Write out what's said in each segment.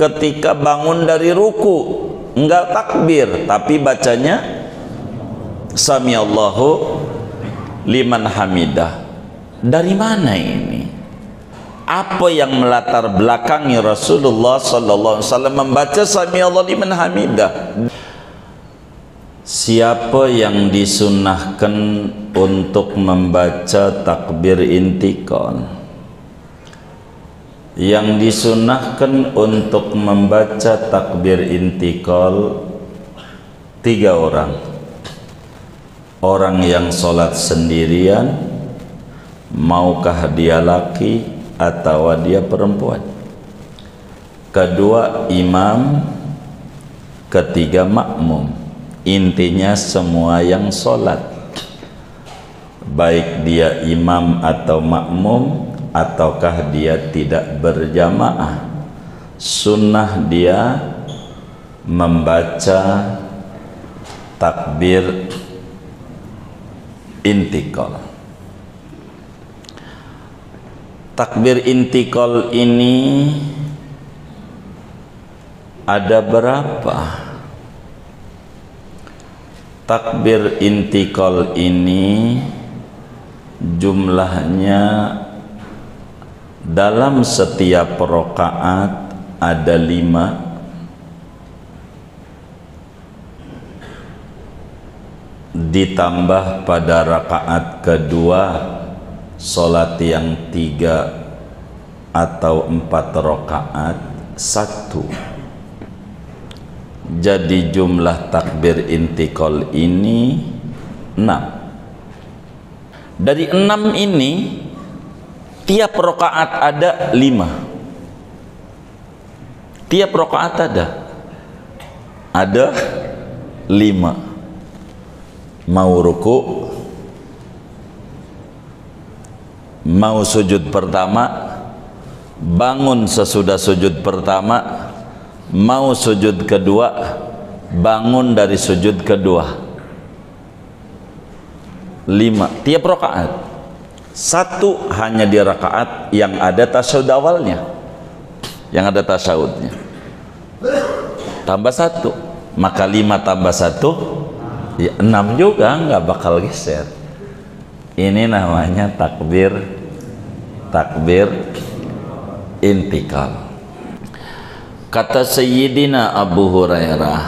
ketika bangun dari ruku enggak takbir, tapi bacanya Samiallahu liman hamidah. Dari mana ini? Apa yang melatar belakangi Rasulullah sallallahu alaihi wasallam membaca Samiallahu liman hamidah? Siapa yang disunnahkan untuk membaca takbir intikal? Yang disunnahkan untuk membaca takbir intikal 3 orang. Orang yang sholat sendirian, maukah dia laki atau dia perempuan. Kedua imam, ketiga makmum. Intinya semua yang sholat, baik dia imam atau makmum ataukah dia tidak berjamaah, sunnah dia membaca takbir intikal. Takbir intikal ini ada berapa? Takbir intikal ini jumlahnya dalam setiap rakaat ada 5, ditambah pada rakaat kedua solat yang 3 atau 4 rakaat 1. Jadi jumlah takbir intikal ini 6. Dari 6 ini tiap rakaat ada 5. Tiap rakaat ada 5. Mau ruku, mau sujud pertama, bangun sesudah sujud pertama, mau sujud kedua, bangun dari sujud kedua. 5 tiap rakaat. 1 hanya di rakaat yang ada tasyahud awalnya, yang ada tasyahudnya. Tambah 1, maka 5 tambah 1 ya 6 juga, nggak bakal geser. Ini namanya takbir intikal. Kata Sayyidina Abu Hurairah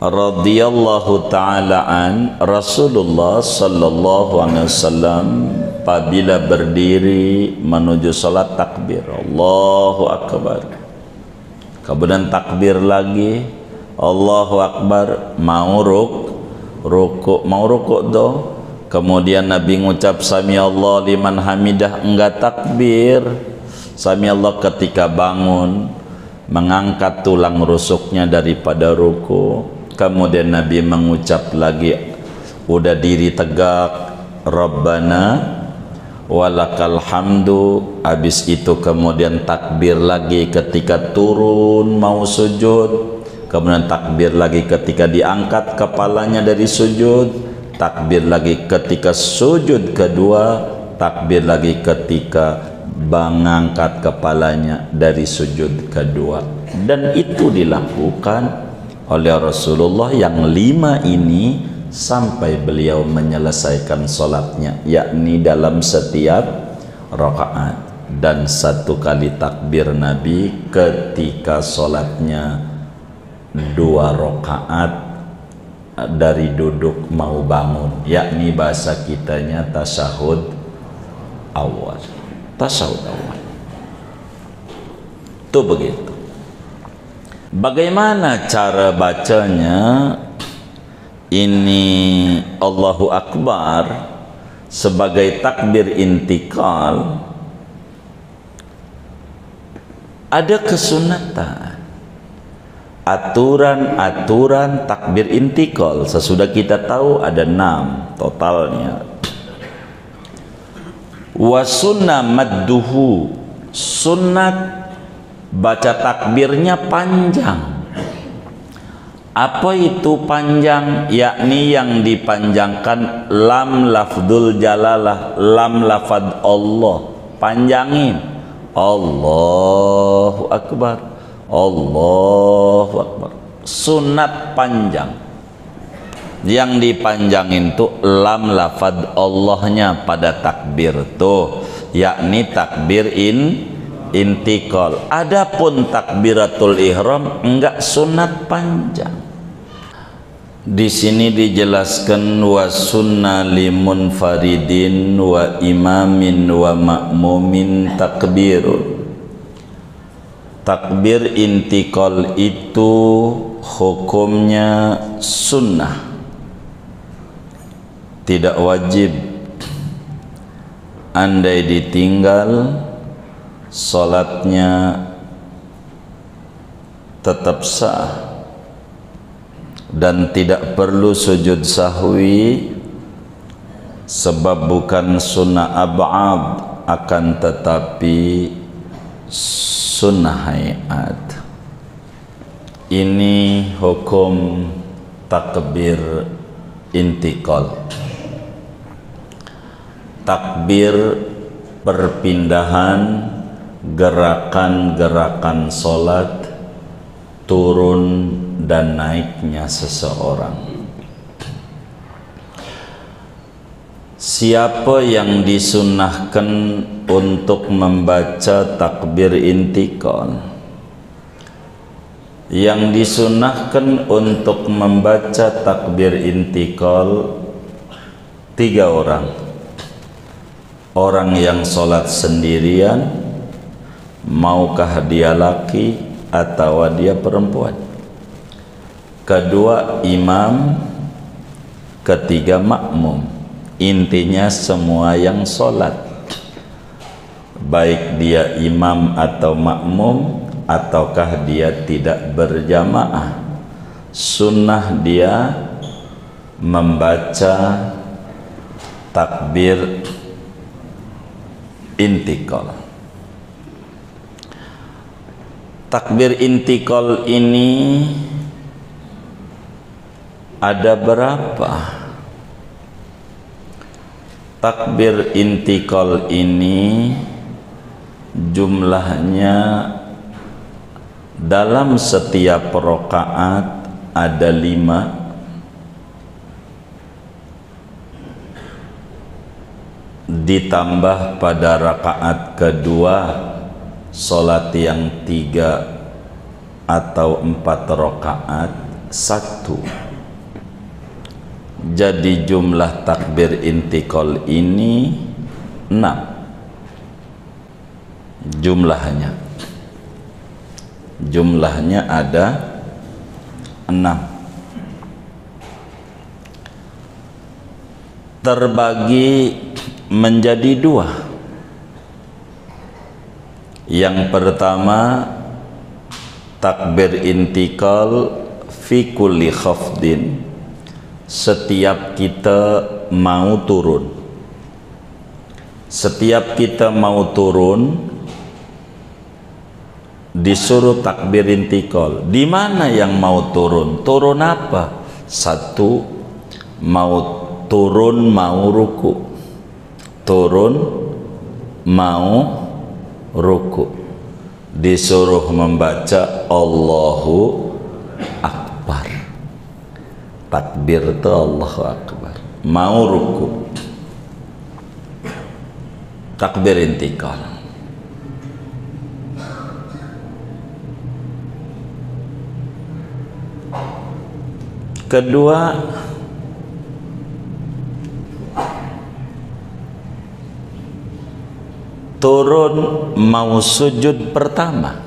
radhiyallahu ta'ala an, Rasulullah sallallahu alaihi wasallam apabila berdiri menuju salat takbir Allahu Akbar, kemudian takbir lagi Allahu Akbar, mau ruku do, kemudian Nabi ngucap Samiallahu liman hamidah, enggak takbir. Samiallahu ketika bangun, mengangkat tulang rusuknya daripada ruku, kemudian Nabi mengucap lagi, udah diri tegak, Rabbana walakal hamdu, habis itu kemudian takbir lagi ketika turun mau sujud, kemudian takbir lagi ketika diangkat kepalanya dari sujud, takbir lagi ketika sujud kedua, takbir lagi ketika mengangkat kepalanya dari sujud kedua. Dan itu dilakukan oleh Rasulullah yang 5 ini sampai beliau menyelesaikan sholatnya, yakni dalam setiap rakaat. Dan 1 kali takbir Nabi ketika sholatnya 2 rakaat dari duduk mau bangun, yakni bahasa kitanya tasyahud awal. Tasyahud awal itu begitu. Bagaimana cara bacanya? Ini Allahu Akbar sebagai takbir intikal ada kesunatan, aturan takbir intikal. Sesudah kita tahu ada 6 totalnya. Wa sunnah madduhu, sunnat baca takbirnya panjang. Apa itu panjang? Yakni yang dipanjangkan lam lafdul jalalah, lam lafad Allah, panjangin Allahu Akbar, Allahu Akbar. Sunat panjang. Yang dipanjangin tuh lam lafad Allahnya pada takbir tuh, yakni takbir intikal. Adapun takbiratul ihram enggak sunat panjang. Di sini dijelaskan wa sunna limunfaridin wa imamin wa ma'mumin takbirun. Takbir intikal itu hukumnya sunnah, tidak wajib. Andai ditinggal, salatnya tetap sah dan tidak perlu sujud sahwi, sebab bukan sunnah ab'ad, akan tetapi sunnah hayat. Ini hukum takbir intikal. Takbir perpindahan gerakan-gerakan solat, turun dan naiknya seseorang. Siapa yang disunnahkan untuk membaca takbir intikal? Yang disunnahkan untuk membaca takbir intikal 3 orang. Orang yang sholat sendirian, maukah dia laki atau dia perempuan. Kedua imam, ketiga makmum. Intinya semua yang sholat, baik dia imam atau makmum ataukah dia tidak berjamaah, sunnah dia membaca takbir intikal. Takbir intikal ini ada berapa? Takbir intikal ini jumlahnya dalam setiap rakaat ada 5, ditambah pada rakaat kedua salat yang 3 atau 4 rakaat 1. Jadi jumlah takbir intikal ini 6 jumlahnya ada 6, terbagi menjadi 2. Yang pertama takbir intikal fi kulli khafdin, setiap kita mau turun. Setiap kita mau turun disuruh takbir intikal. Di mana yang mau turun? Turun apa? 1, mau turun mau ruku. Turun mau ruku. Disuruh membaca Allahu Akbar. Takbir itu Allahu Akbar. Mau ruku, takbir intikal. Kedua, turun mau sujud pertama.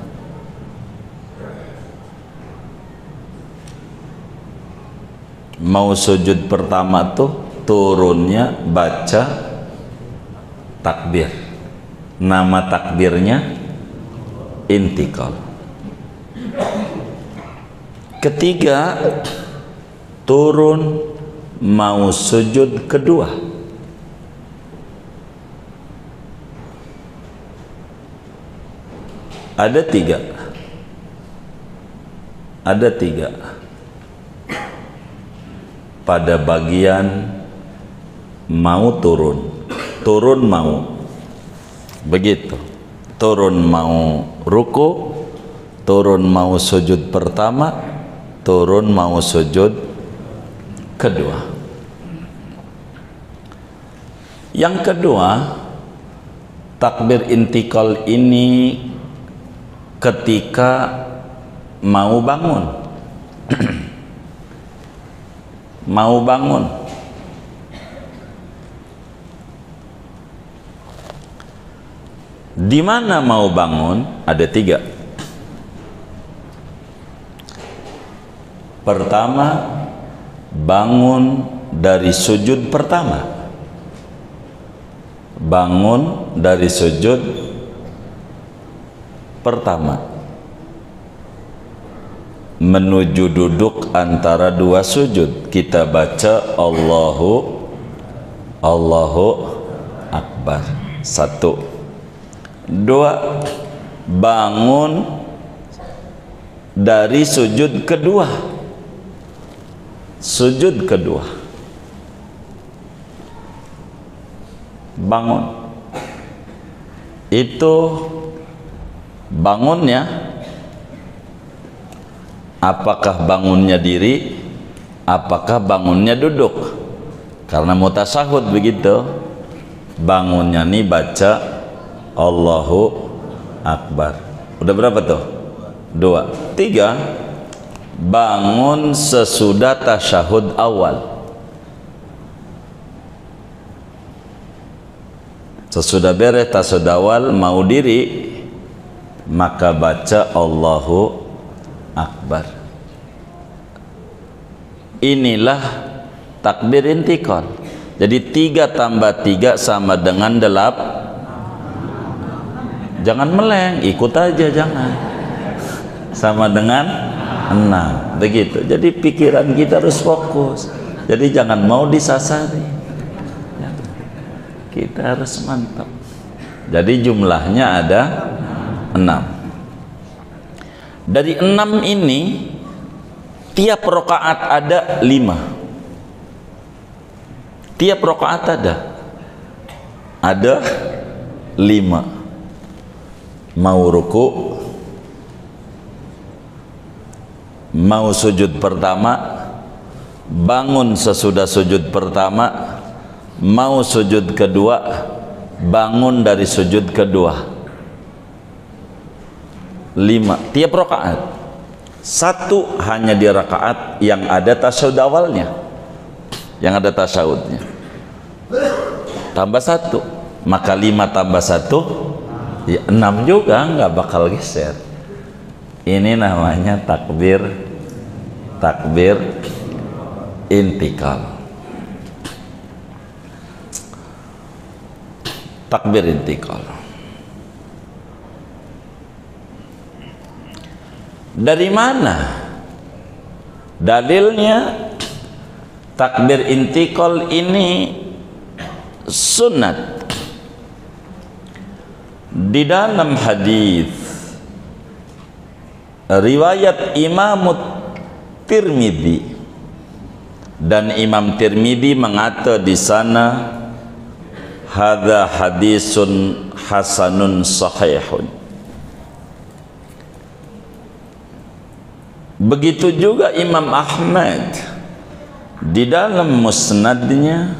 Mau sujud pertama tuh turunnya baca takbir. Nama takbirnya intikal. Ketiga, turun mau sujud kedua. Ada 3. Ada 3. Pada bagian mau turun mau begitu, turun mau ruku, turun mau sujud pertama, turun mau sujud kedua. Yang kedua, takbir intikal ini ketika mau bangun. Mau bangun. Di mana mau bangun? Ada 3. Pertama, bangun dari sujud pertama. Bangun dari sujud pertama, menuju duduk antara 2 sujud, kita baca Allahu Akbar. 1. 2, bangun dari sujud kedua. Sujud kedua, bangun. Itu bangunnya, apakah bangunnya diri, apakah bangunnya duduk? Karena mutasahud begitu. Bangunnya nih baca Allahu Akbar. Udah berapa tuh? 2. 3, bangun sesudah tasyahud awal. Sesudah beres tasyahud awal mau diri, maka baca Allahu Akbar. Inilah takbir intikal. Jadi 3 tambah 3 sama dengan 8. Jangan meleng, ikut aja, jangan. Sama dengan 6. Begitu. Jadi pikiran kita harus fokus. Jadi jangan mau disasari. Kita harus mantap. Jadi jumlahnya ada 6. Dari 6 ini tiap rakaat ada 5. Tiap rakaat ada 5. Mau ruku, mau sujud pertama, bangun sesudah sujud pertama, mau sujud kedua, bangun dari sujud kedua. 5 tiap rakaat. 1 hanya di rakaat yang ada tasyahud awalnya, yang ada tasyahudnya. Tambah 1, maka 5 tambah 1 ya 6 juga, nggak bakal geser. Ini namanya takbir intikal. Takbir intikal. Dari mana dalilnya? Takbir intikal ini sunat. Di dalam hadis riwayat Imam Tirmidzi, dan Imam Tirmidzi mengata di sana hadza hadisun hasanun sahihun. Begitu juga Imam Ahmad di dalam musnadnya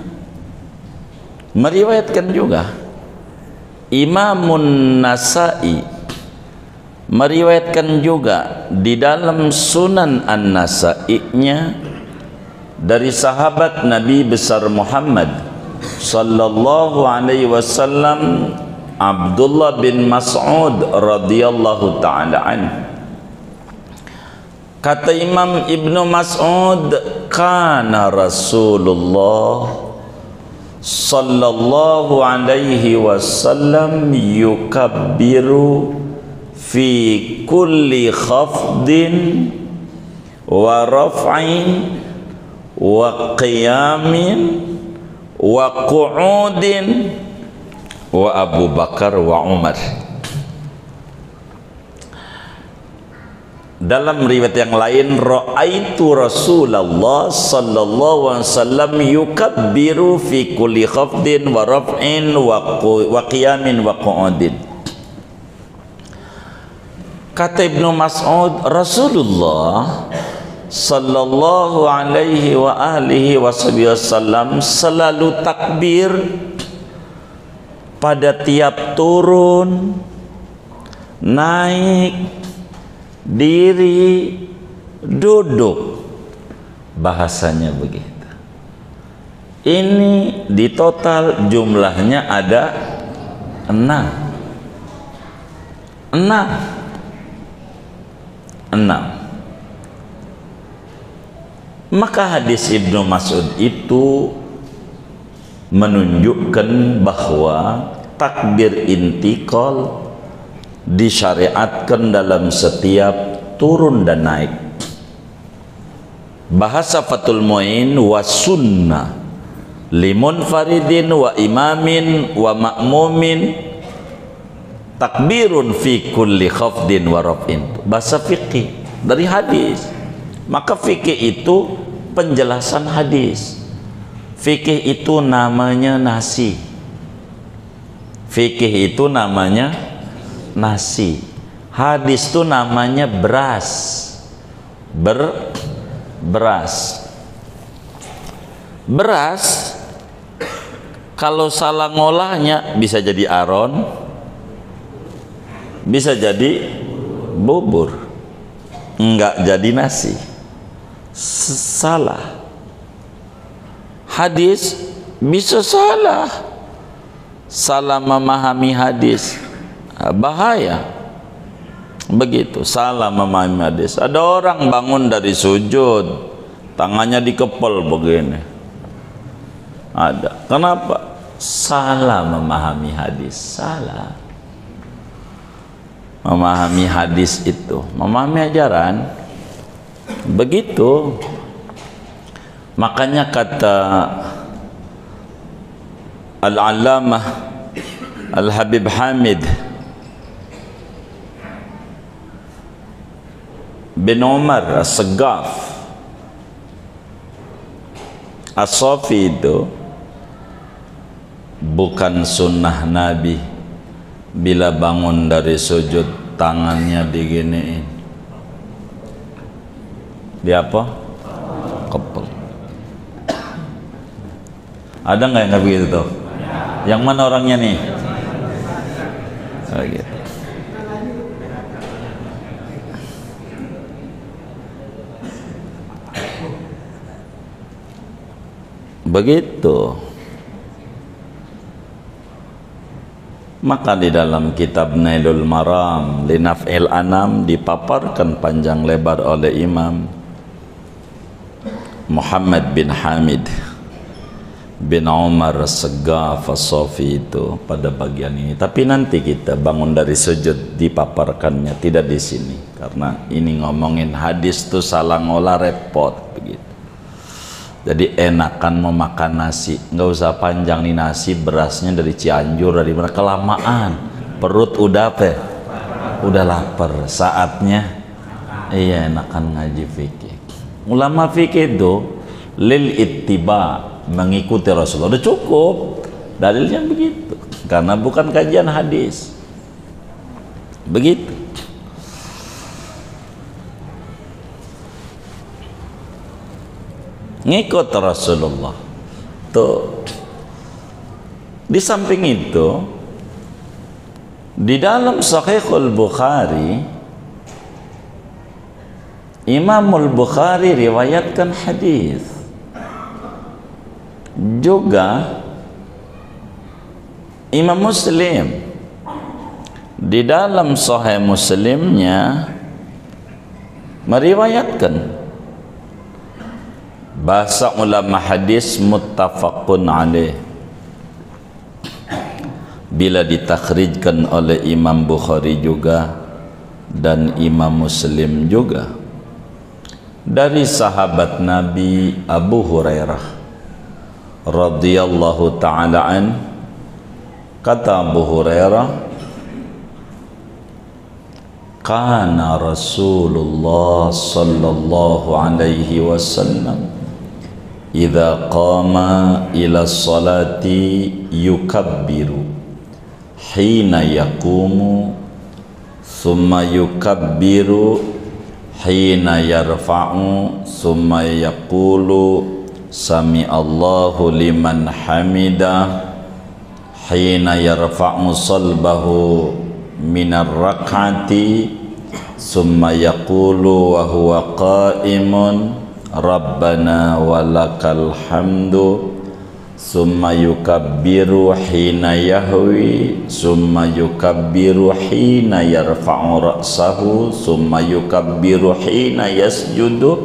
meriwayatkan juga. Imamun Nasa'i meriwayatkan juga di dalam Sunan An-Nasa'i-nya dari sahabat Nabi besar Muhammad sallallahu alaihi wasallam, Abdullah bin Mas'ud radhiyallahu taala anhu. Kata Imam Ibnu Mas'ud, kana Rasulullah sallallahu alaihi wasallam yukabbiru fi kulli khafdin wa raf'in wa qiyamin wa qu'udin wa Abu Bakar wa Umar. Dalam riwayat yang lain, ra'aitu Rasulullah sallallahu alaihi wasallam yukabbiru fi kulli khafdin wa raf'in wa qiyamin wa qu'udin. Kata Ibnu Mas'ud, Rasulullah sallallahu alaihi wa alihi wasallam selalu takbir pada tiap turun, naik, diri, duduk. Bahasanya begitu. Ini di total jumlahnya ada 6. Maka hadis Ibnu Mas'ud itu menunjukkan bahwa takbir intikal disyariatkan dalam setiap turun dan naik. Bahasa Fathul Mu'in, wa sunnah limunfaridin wa imamin wa ma'mumin takbirun fi kulli khafdin wa raf'in. Bahasa fikih dari hadis. Maka fikih itu penjelasan hadis. Fikih itu namanya nasi. Fikih itu namanya nasi. Hadis itu namanya beras. Beras. Beras kalau salah ngolahnya bisa jadi aron, bisa jadi bubur, enggak jadi nasi. Salah. Hadis bisa salah memahami hadis, bahaya. Begitu, salah memahami hadis. Ada orang bangun dari sujud, tangannya dikepel begini. Ada. Kenapa? Salah memahami hadis. Salah memahami hadis itu, memahami ajaran. Begitu. Makanya kata Al-Allamah Al-Habib Hamid bin Umar As-Saggaf As-Safi itu bukan sunnah Nabi bila bangun dari sujud tangannya diginiin. Dia apa? Kepel. Ada nggak yang nggak begitu tuh? Yang mana orangnya nih? Oh, gitu. Begitu. Maka di dalam kitab Nailul Maram Linaf'il Anam dipaparkan panjang lebar oleh Imam Muhammad bin Hamid bin Umar As-Saggaf As-Safi itu pada bagian ini. Tapi nanti kita bangun dari sujud dipaparkannya, tidak di sini, karena ini ngomongin hadis tuh salah ngolah repot begitu. Jadi enakan mau makan nasi, nggak usah panjang nih nasi, berasnya dari Cianjur, dari mana, kelamaan perut udah apa? Udah lapar, saatnya iya enakan ngaji fikih. Ulama fikih itu lil ittiba, mengikuti Rasulullah, udah cukup dalilnya begitu, karena bukan kajian hadis. Begitu. Ngikut Rasulullah tuh. Di samping itu, di dalam Sahihul Bukhari, Imamul Bukhari riwayatkan hadis juga. Imam Muslim di dalam Sahih Muslimnya meriwayatkan. Bahasa ulama hadis muttafaqun alaih, bila ditakhrijkan oleh Imam Bukhari juga dan Imam Muslim juga, dari sahabat Nabi Abu Hurairah radhiyallahu ta'ala an. Kata Abu Hurairah, kana Rasulullah sallallahu alaihi wasallam idza qama ila salati yukabbiru hina yaqumu summa yukabbiru hina yarfa'u summa yaqulu sami Allahu liman hamidah hina yarfa'u salbahu minar rak'ati summa yaqulu wa huwa qa'imun rabbana walakal hamdu summa yukabbiru hina yahwi summa yukabbiru hina yarfa'u ra'sahu summa yukabbiru hina yasjudu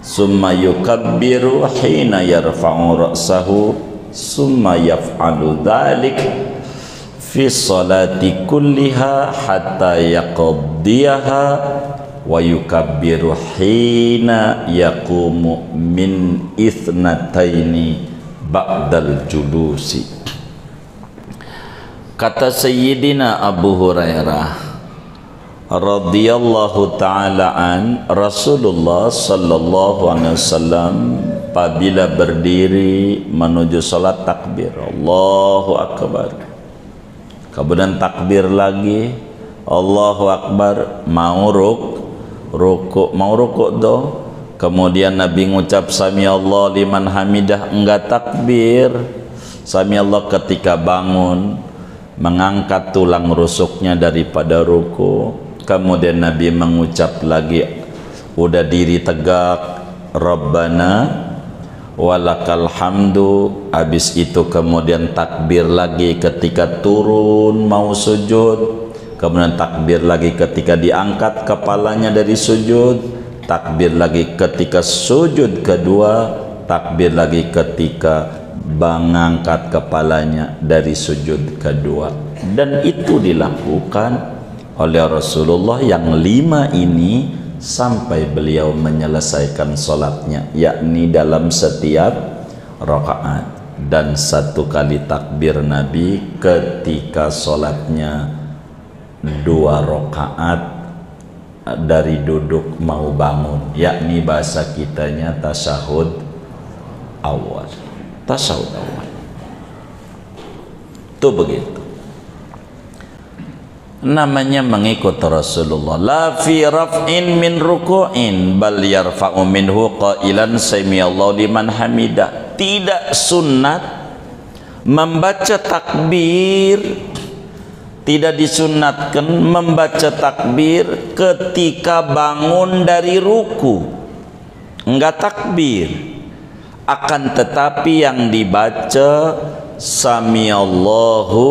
summa yukabbiru hina yarfa'u ra'sahu summa yaf'alu dhalik fi salati kulliha hatta yaqdiyaha wa yukabbiru hina yaqumu min ithnataini ba'dal julusi. Kata Sayyidina Abu Hurairah radhiyallahu ta'ala an, Rasulullah sallallahu alaihi wasallam apabila berdiri menuju salat takbir Allahu akbar, kemudian takbir lagi Allahu akbar, mau rukuk do. Kemudian Nabi ngucap sami Allah liman hamidah, enggak takbir. Sami Allah ketika bangun, mengangkat tulang rusuknya daripada ruku. Kemudian Nabi mengucap lagi, udah diri tegak, Rabbana walakal hamdu. Habis itu kemudian takbir lagi ketika turun mau sujud. Kemudian takbir lagi ketika diangkat kepalanya dari sujud. Takbir lagi ketika sujud kedua, takbir lagi ketika mengangkat kepalanya dari sujud kedua. Dan itu dilakukan oleh Rasulullah yang 5 ini sampai beliau menyelesaikan sholatnya, yakni dalam setiap rakaat. Dan 1 kali takbir Nabi ketika sholatnya 2 rakaat dari duduk mau bangun, yakni bahasa kitanya tasyahud awal. Tasyahud awal itu begitu namanya, mengikut Rasulullah. La fi raf'in min ruku'in bal yarfa'u minhu qailan samiallahu liman hamidah. Tidak sunat membaca takbir, tidak disunatkan membaca takbir ketika bangun dari ruku, enggak takbir. Akan tetapi yang dibaca samiallahu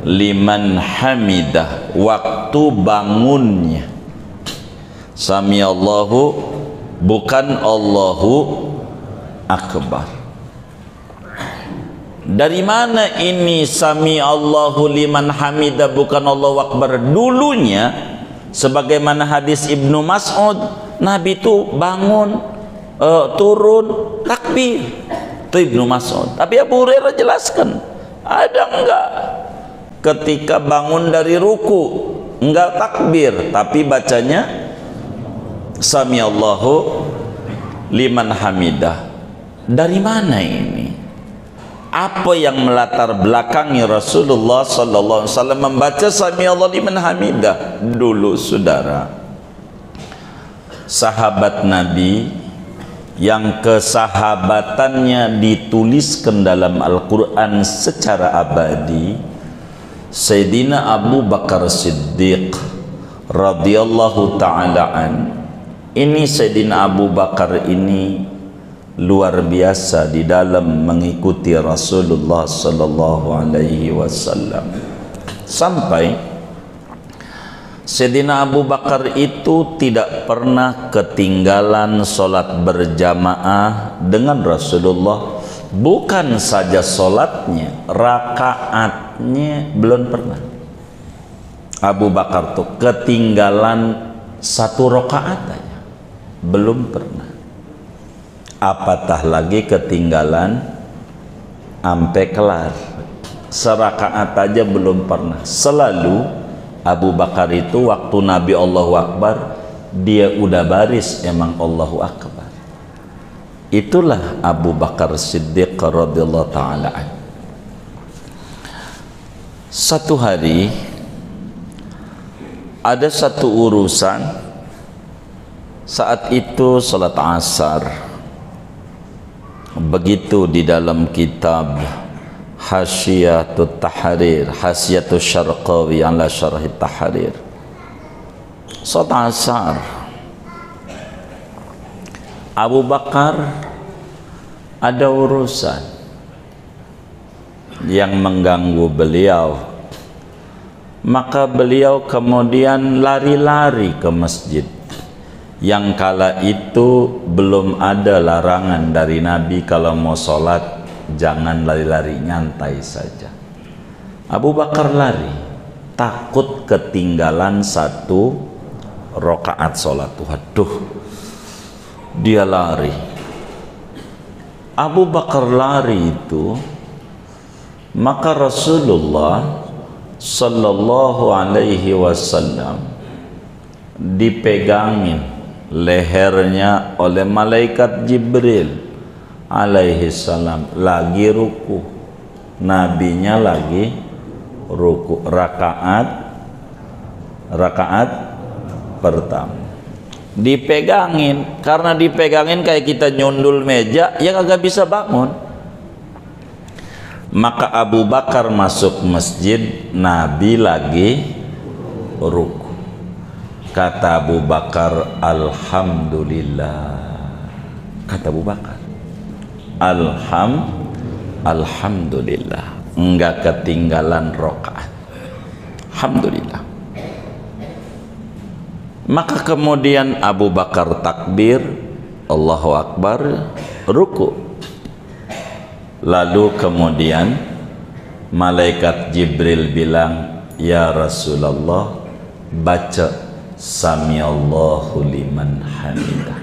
liman hamidah waktu bangunnya. Samiallahu bukan Allahu akbar. Dari mana ini sami Allahu liman hamidah bukan Allahu akbar? Dulunya sebagaimana hadis Ibnu Mas'ud, Nabi itu bangun turun takbir, itu Ibnu Mas'ud. Tapi Abu Hurairah jelaskan, ada enggak ketika bangun dari ruku enggak takbir tapi bacanya sami Allahu liman hamidah. Dari mana ini? Apa yang melatar belakangi Rasulullah sallallahu alaihi wasallam membaca sami Allah liman hamidah? Dulu saudara, sahabat Nabi yang kesahabatannya dituliskan dalam Al-Quran secara abadi, Sayyidina Abu Bakar Siddiq radhiyallahu ta'ala an. Ini Sayyidina Abu Bakar ini luar biasa di dalam mengikuti Rasulullah sallallahu alaihi wasallam, sampai Sayyidina Abu Bakar itu tidak pernah ketinggalan sholat berjamaah dengan Rasulullah. Bukan saja sholatnya, rakaatnya belum pernah Abu Bakar tuh ketinggalan 1 rakaat aja, belum pernah. Apatah lagi ketinggalan ampe kelar, serakaat aja belum pernah. Selalu Abu Bakar itu waktu Nabi Allahu Akbar, dia udah baris emang Allahu Akbar. Itulah Abu Bakar Siddiq radhiyallahu ta'ala an. Satu hari ada satu urusan saat itu salat asar, begitu di dalam kitab Hasyiatut Tahrir, Hasyiatus Syarqawi ala Syarh Tahrir, salat asar, Abu Bakar ada urusan yang mengganggu beliau, maka beliau kemudian lari-lari ke masjid. Yang kala itu belum ada larangan dari Nabi kalau mau sholat jangan lari-lari, nyantai saja. Abu Bakar lari, takut ketinggalan satu rakaat sholat. Waduh, dia lari. Abu Bakar lari itu, maka Rasulullah sallallahu alaihi wasallam dipegangin lehernya oleh malaikat Jibril alaihi salam, lagi ruku, nabinya lagi ruku, rakaat pertama dipegangin. Karena dipegangin kayak kita nyundul meja, ya kagak bisa bangun. Maka Abu Bakar masuk masjid, Nabi lagi ruku. Kata Abu Bakar, alhamdulillah. Kata Abu Bakar, alhamdulillah, enggak ketinggalan rakaat. Alhamdulillah. Maka kemudian Abu Bakar takbir, Allahu Akbar, ruku. Lalu kemudian malaikat Jibril bilang, ya Rasulullah, baca Samiallahu liman hamidah.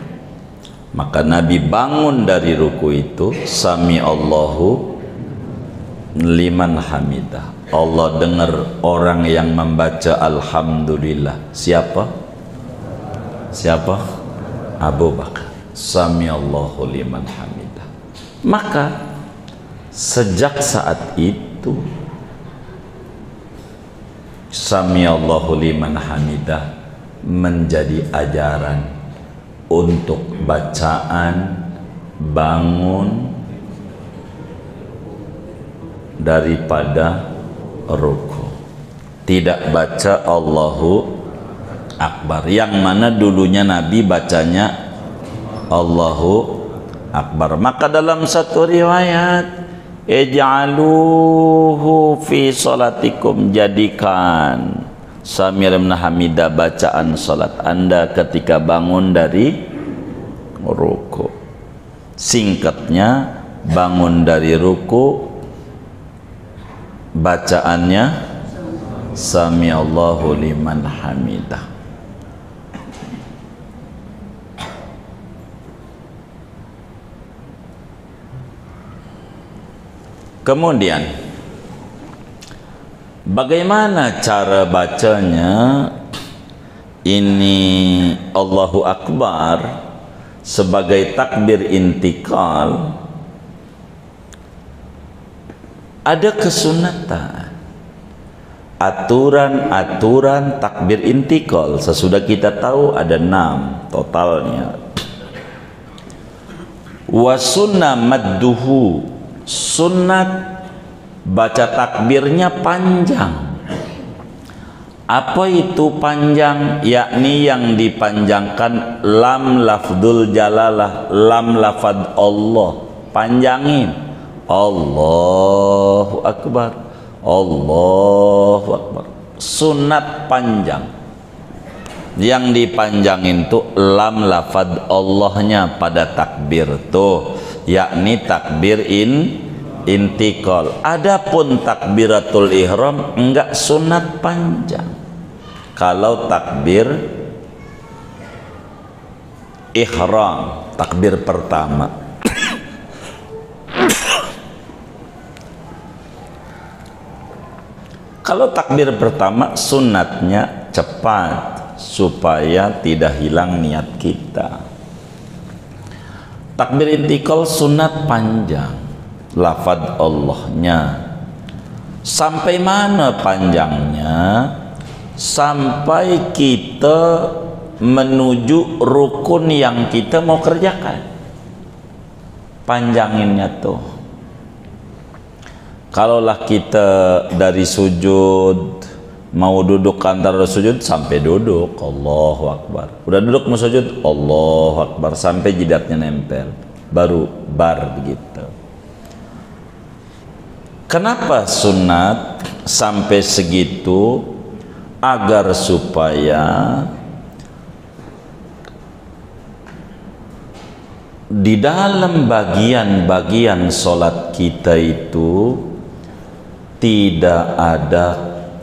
Maka Nabi bangun dari ruku itu, Samiallahu liman hamidah. Allah dengar orang yang membaca alhamdulillah. Siapa? Abu Bakar. Samiallahu liman hamidah. Maka sejak saat itu Samiallahu liman hamidah menjadi ajaran untuk bacaan bangun daripada ruku. Tidak baca Allahu Akbar, yang mana dulunya Nabi bacanya Allahu Akbar. Maka dalam satu riwayat, ij'aluhu fi salatikum, jadikan Sami'allahu hamidah bacaan salat Anda ketika bangun dari ruku. Singkatnya, bangun dari ruku, bacaannya Sami'allahu liman hamidah. Kemudian bagaimana cara bacanya? Ini Allahu Akbar sebagai takbir intikal. Ada kesunatan, aturan-aturan takbir intikal. Sesudah kita tahu ada 6 totalnya. Wa sunnah madduhu, sunnat baca takbirnya panjang. Apa itu panjang? Yakni yang dipanjangkan lam lafdul jalalah, lam lafad Allah, panjangin. Allahu Akbar, Allahu Akbar. Sunat panjang. Yang dipanjangin tuh lam lafad Allahnya pada takbir tuh, yakni takbir intikal. Adapun takbiratul ihram enggak sunat panjang. Kalau takbir ihram, takbir pertama, kalau takbir pertama sunatnya cepat supaya tidak hilang niat kita. Takbir intikal sunat panjang, lafadz Allahnya. Sampai mana panjangnya? sampai kita menuju rukun yang kita mau kerjakan. Panjanginnya tuh, kalaulah kita dari sujud mau duduk antara sujud sampai duduk Allahu Akbar, udah duduk mau sujud Allahu Akbar sampai jidatnya nempel, baru bar begitu. Kenapa sunat sampai segitu? Agar supaya di dalam bagian-bagian sholat kita itu tidak ada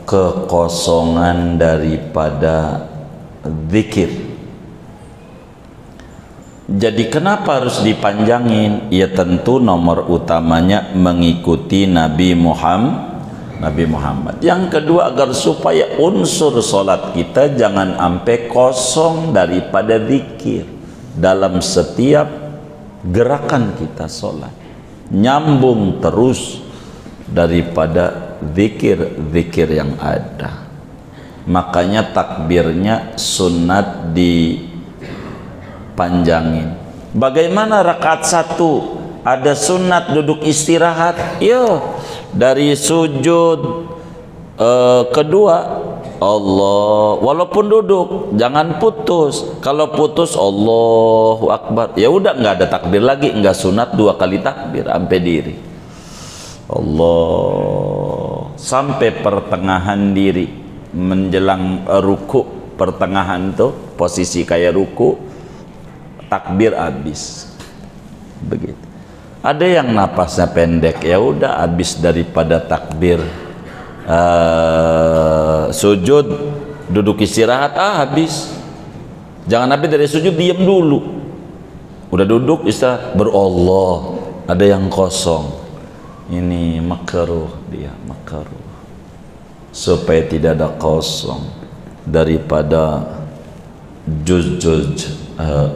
kekosongan daripada zikir. Jadi kenapa harus dipanjangin? Ya tentu nomor utamanya mengikuti Nabi Muhammad. Yang kedua, agar supaya unsur sholat kita jangan sampai kosong daripada zikir dalam setiap gerakan kita sholat, nyambung terus daripada zikir-zikir yang ada. Makanya takbirnya sunat dipanjangin. Bagaimana rakaat 1 ada sunat duduk istirahat? Yo, dari sujud kedua Allah, walaupun duduk jangan putus. Kalau putus Allahu Akbar, ya udah nggak ada takbir lagi, nggak sunat 2 kali takbir sampai diri Allah sampai pertengahan diri menjelang ruku. Pertengahan tuh posisi kayak ruku, takbir habis begitu. Ada yang napasnya pendek, ya udah habis daripada takbir sujud duduk istirahat habis. Jangan habis dari sujud diam dulu, udah duduk istirahat berallah, ada yang kosong. Ini makruh, dia makruh, supaya tidak ada kosong daripada juz-juz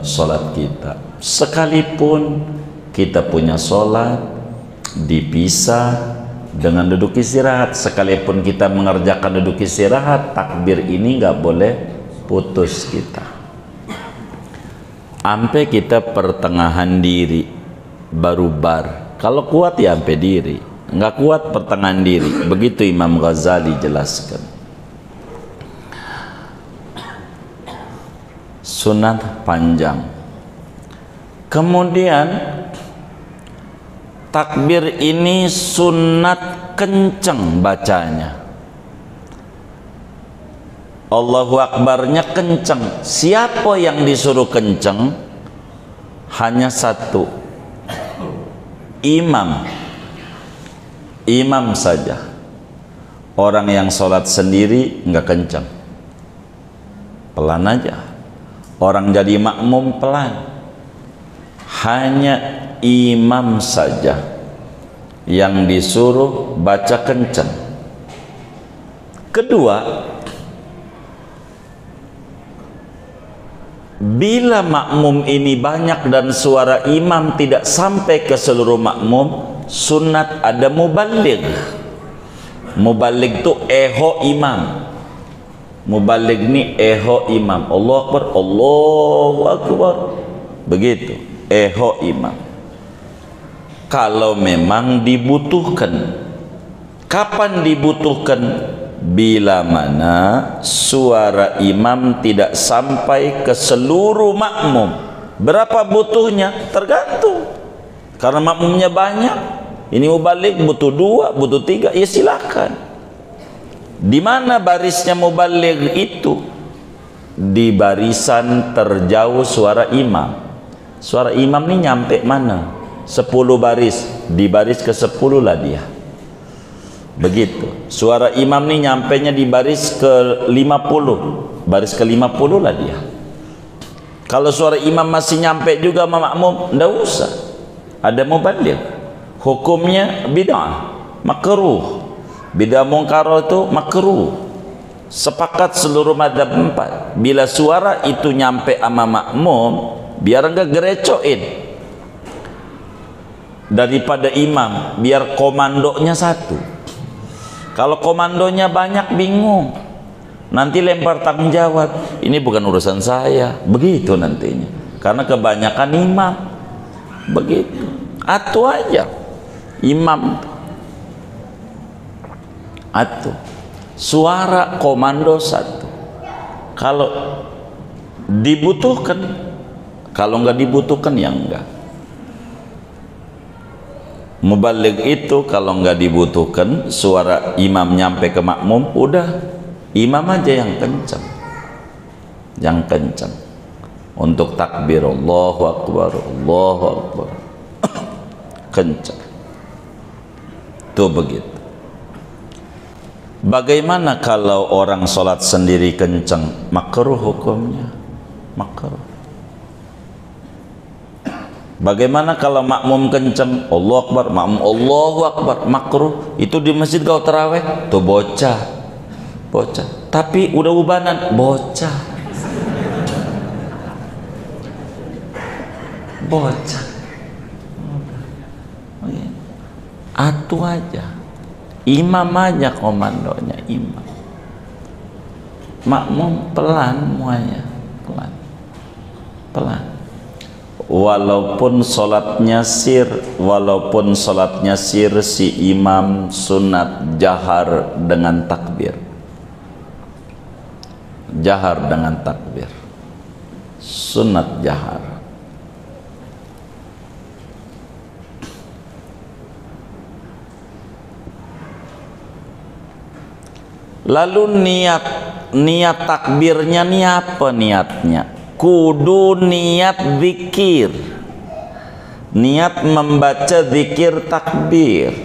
salat kita. Sekalipun kita punya sholat dipisah dengan duduk istirahat, sekalipun kita mengerjakan duduk istirahat, takbir ini nggak boleh putus kita sampai kita pertengahan diri baru bar. Kalau kuat ya sampai diri, nggak kuat pertengahan diri. Begitu Imam Ghazali jelaskan. Sunat panjang. Kemudian takbir ini sunat kenceng bacanya. Allahu Akbarnya kenceng. Siapa yang disuruh kenceng? Hanya satu, imam. Imam saja. Orang yang sholat sendiri nggak kenceng, pelan aja. Orang jadi makmum pelan. Hanya imam saja yang disuruh baca kencang. Kedua, bila makmum ini banyak dan suara imam tidak sampai ke seluruh makmum, sunat ada muballigh. Muballigh itu eho imam. Muballigh ini eho imam. Allahu Akbar, Allahu Akbar. Begitu, eho imam. Kalau memang dibutuhkan. Kapan dibutuhkan? Bila mana suara imam tidak sampai ke seluruh makmum. Berapa butuhnya? Tergantung. Karena makmumnya banyak, ini muballigh butuh 2, butuh 3, ya silakan. Di mana barisnya muballigh itu? Di barisan terjauh suara imam. Suara imam ini nyampe mana? 10 baris, di baris ke-10 lah dia. Begitu. Suara imam ini nyampenya di baris ke-50, baris ke-50 lah dia. Kalau suara imam masih nyampe juga sama makmum, enggak usah ada muballigh. Hukumnya bid'ah, makruh. Bid'ah mungkar itu makruh. Sepakat seluruh madzhab 4. Bila suara itu nyampe sama makmum, biar enggak gerecoin daripada imam, biar komandonya satu. Kalau komandonya banyak bingung, nanti lempar tanggung jawab, ini bukan urusan saya, begitu nantinya, karena kebanyakan imam begitu. Atuh aja imam, atuh suara komando satu kalau dibutuhkan, kalau nggak dibutuhkan ya enggak. Mubaligh itu kalau nggak dibutuhkan suara imam nyampe ke makmum, udah imam aja yang kencang untuk takbir Allahu Akbar, Allahu Akbar kencang. Tuh begitu. Bagaimana kalau orang sholat sendiri kencang? Makruh hukumnya, makruh. Bagaimana kalau makmum kencang, Allahu Akbar, makmum Allahu Akbar, makruh. Itu di masjid kau terawih, tuh bocah, tapi udah ubanan, bocah. Atuh aja, imam aja komandonya, imam. Makmum pelan muanya, pelan. Walaupun sholatnya sir, si imam sunat jahar dengan takbir, sunat jahar. Lalu niat takbirnya nih apa niatnya? Kudu niat zikir, niat membaca zikir takbir.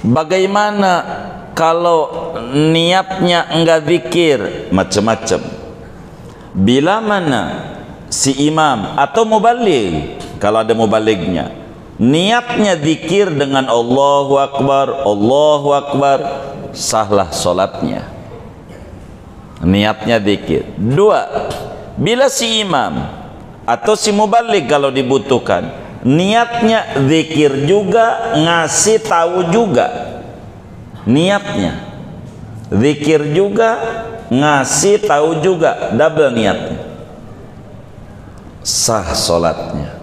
Bagaimana kalau niatnya enggak zikir? Macam-macam. Bila mana si imam atau mubaligh, kalau ada mubalighnya, niatnya zikir dengan Allahu Akbar, sahlah sholatnya. Niatnya zikir. Dua, bila si imam atau si mubaligh kalau dibutuhkan, niatnya zikir juga, ngasih tahu juga. Niatnya zikir juga, ngasih tahu juga, double niatnya, sah sholatnya.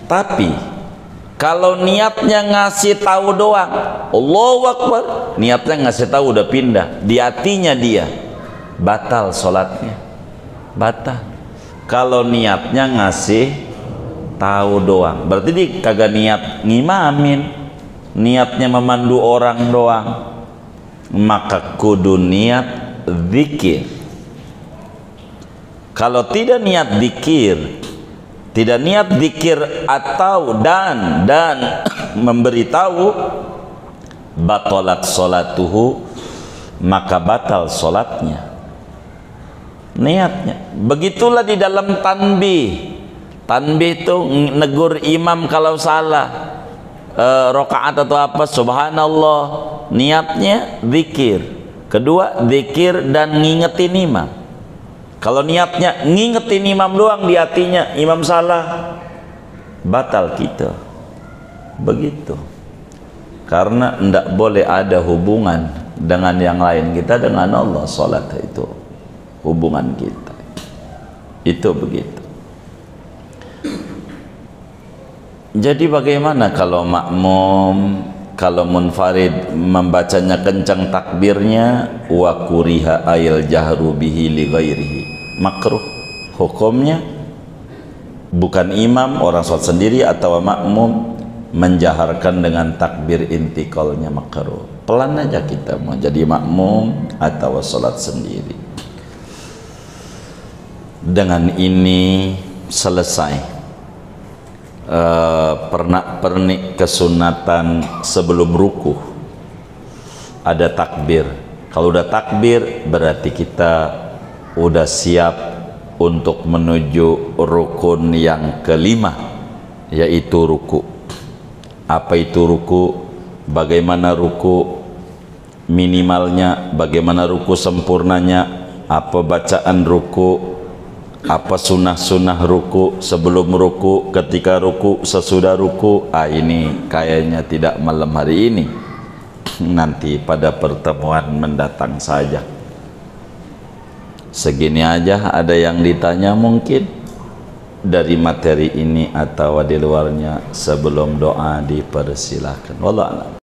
Tapi kalau niatnya ngasih tahu doang, Allahu Akbar, niatnya ngasih tahu udah pindah di hatinya dia, batal sholatnya, batal. Kalau niatnya ngasih tahu doang, berarti dia kagak niat ngimamin, niatnya memandu orang doang, maka kudu niat zikir. Kalau tidak niat zikir, tidak niat zikir atau dan memberitahu, batalat sholatuhu, maka batal sholatnya. Niatnya. Begitulah di dalam tanbih. Tanbih itu negur imam kalau salah rakaat atau apa, subhanallah, niatnya zikir. Kedua, zikir dan ngingetin imam. Kalau niatnya ngingetin imam doang, di hatinya imam salah, batal kita. Begitu. Karena tidak boleh ada hubungan dengan yang lain, kita dengan Allah. Salat itu hubungan kita, itu begitu. Jadi bagaimana kalau makmum, kalau munfarid membacanya kencang takbirnya, wa kuriha ayil jahru bihi li ghairihi, makruh hukumnya. Bukan imam, orang sholat sendiri atau makmum menjaharkan dengan takbir intiqalnya, makruh. Pelan aja kita mau jadi makmum atau sholat sendiri. Dengan ini selesai pernik kesunatan sebelum ruku. Ada takbir. Kalau udah takbir berarti kita udah siap untuk menuju rukun yang kelima, yaitu ruku. Apa itu ruku? Bagaimana ruku minimalnya, bagaimana ruku sempurnanya, apa bacaan ruku, apa sunnah-sunnah ruku, sebelum ruku, ketika ruku, sesudah ruku. Ini kayaknya tidak malam hari ini. nanti pada pertemuan mendatang saja. Segini aja. Ada yang ditanya mungkin dari materi ini atau di luarnya? Sebelum doa dipersilahkan. Wallahu a'lam.